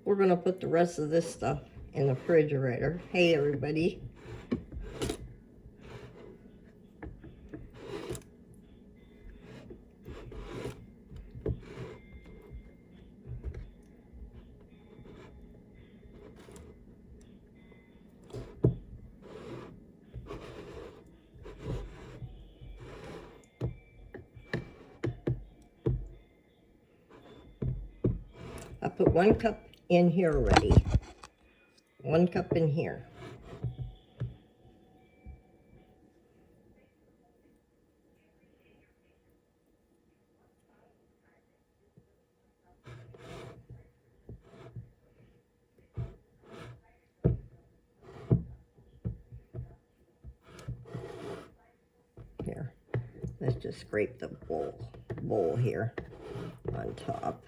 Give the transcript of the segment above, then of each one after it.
we're gonna put the rest of this stuff in the refrigerator. Hey everybody. I put 1 cup in here already. 1 cup in here. Here, let's just scrape the bowl here on top.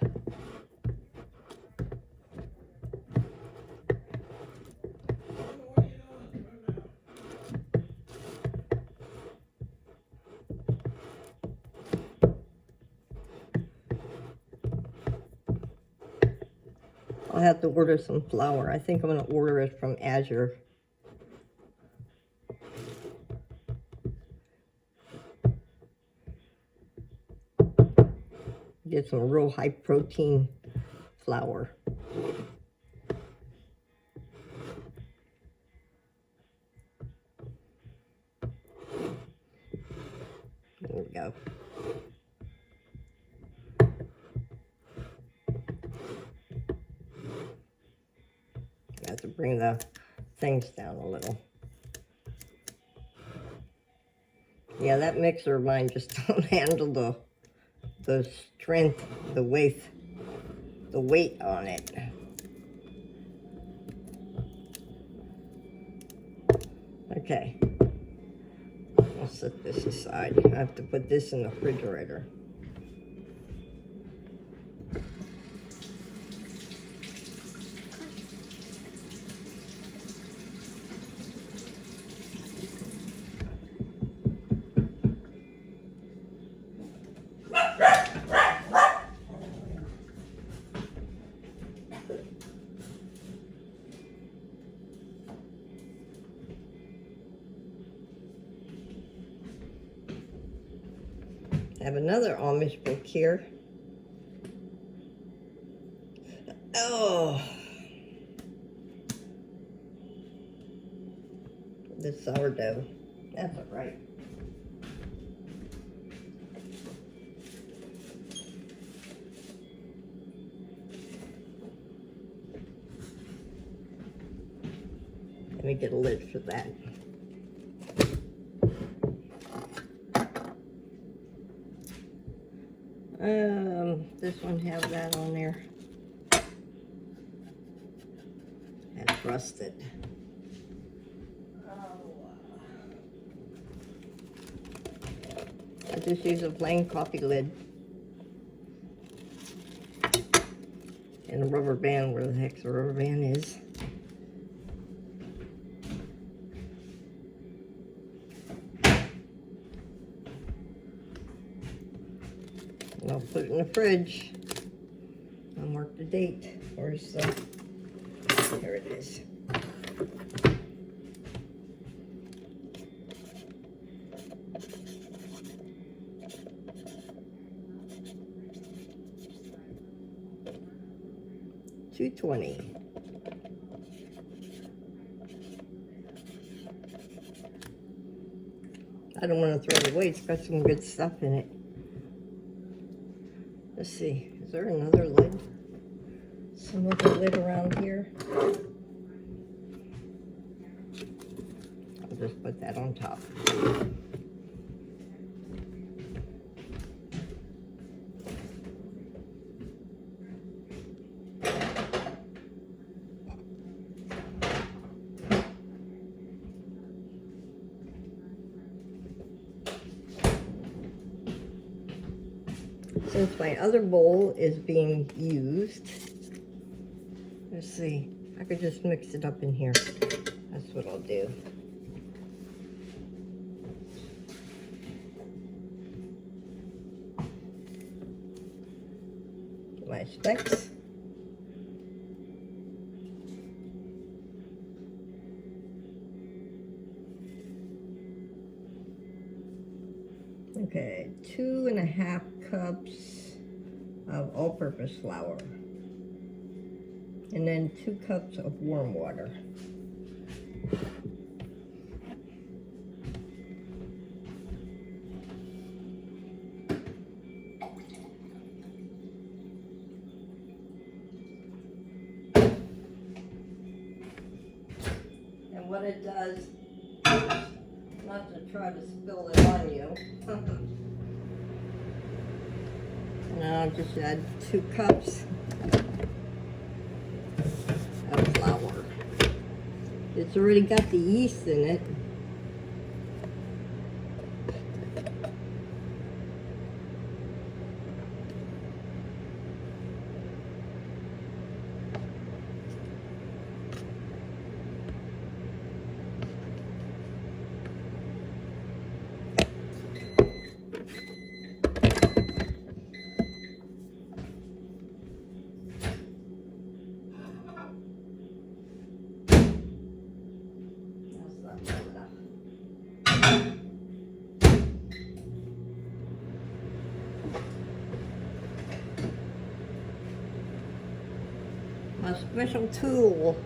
I'll have to order some flour. I think I'm going to order it from Azure. Get some real high protein flour. There we go. I have to bring the things down a little. Yeah, that mixer of mine just don't handle the strength, the weight on it. Okay, I'll set this aside. I have to put this in the refrigerator. I have another Amish book here. Oh, the sourdough. That's all right. Let me get a lid for that. This one have that on there. That's rusted. I just use a plain coffee lid. And a rubber band, where the heck the rubber band is. And I'll put it in the fridge. I'll mark the date. Where's the, here it is. $2.20. I don't want to throw it away. It's got some good stuff in it. Let's see. Is there another lid? Some other lid around here? I'll just put that on top. Since my other bowl is being used, let's see, I could just mix it up in here. That's what I'll do. My specs. 2.5 cups of all-purpose flour, and then 2 cups of warm water. And what it does, not to try to spill it on you, now I'll just add 2 cups of flour. It's already got the yeast in it. My special tool.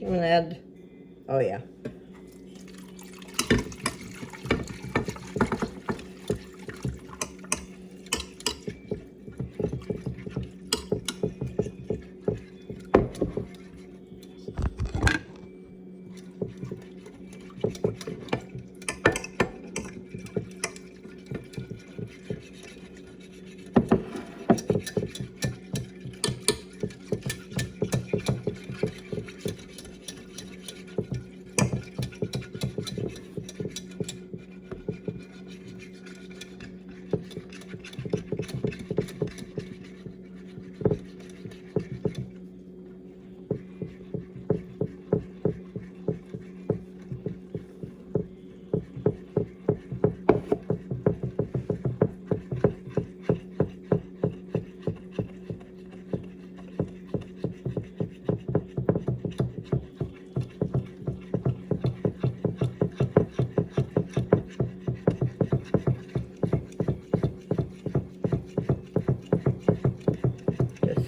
I'm gonna add, oh yeah.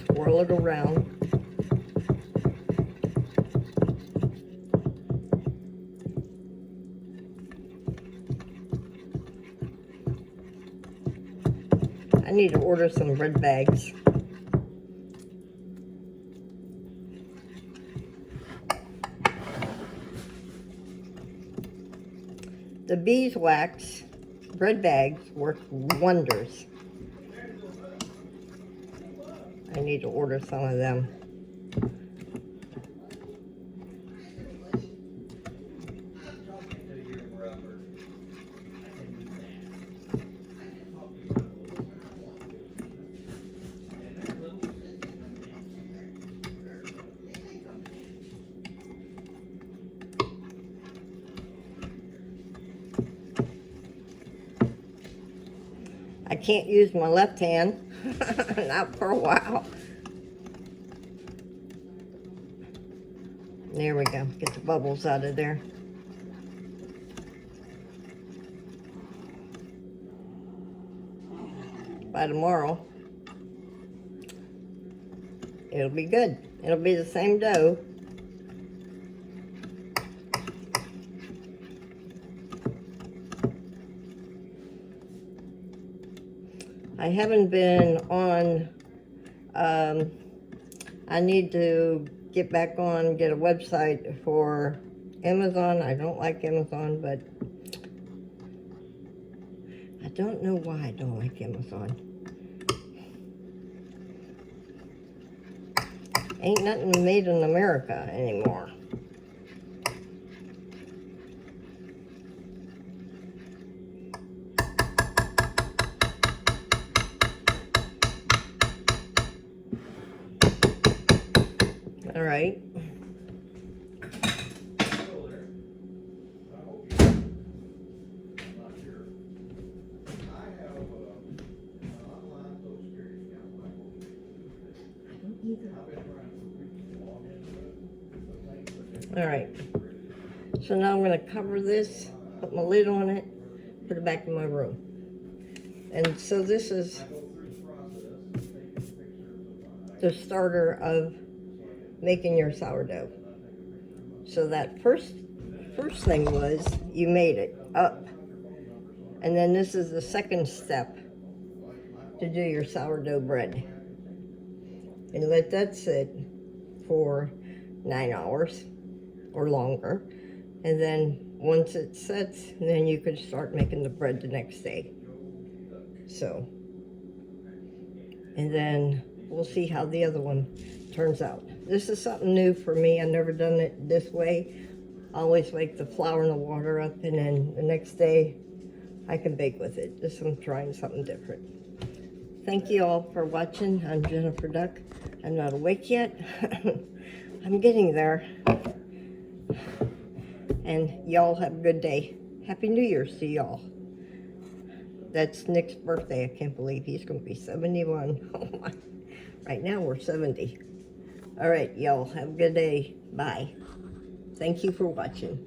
Swirl it around. I need to order some bread bags. The beeswax bread bags work wonders. I need to order some of them. I can't use my left hand, not for a while. There we go, get the bubbles out of there. By tomorrow, it'll be good. It'll be the same dough. I haven't been on, I need to get back on, get a website for Amazon. I don't like Amazon, but I don't know why I don't like Amazon. Ain't nothing made in America anymore. All right. All right. So now I'm going to cover this, put my lid on it, put it back in my room. And so this is the starter of making your sourdough. So that first thing was you made it up. And then this is the second step to do your sourdough bread. And let that sit for 9 hours or longer. And then once it sets, then you can start making the bread the next day. So, and then we'll see how the other one turns out. This is something new for me. I've never done it this way. I always wake the flour and the water up, and then the next day I can bake with it. This I'm trying something different. Thank you all for watching. I'm Jennifer Duck. I'm not awake yet. I'm getting there. And y'all have a good day. Happy New Year's to y'all. That's Nick's birthday. I can't believe he's going to be 71. Oh my. Right now we're 70. All right, y'all have a good day. Bye. Thank you for watching.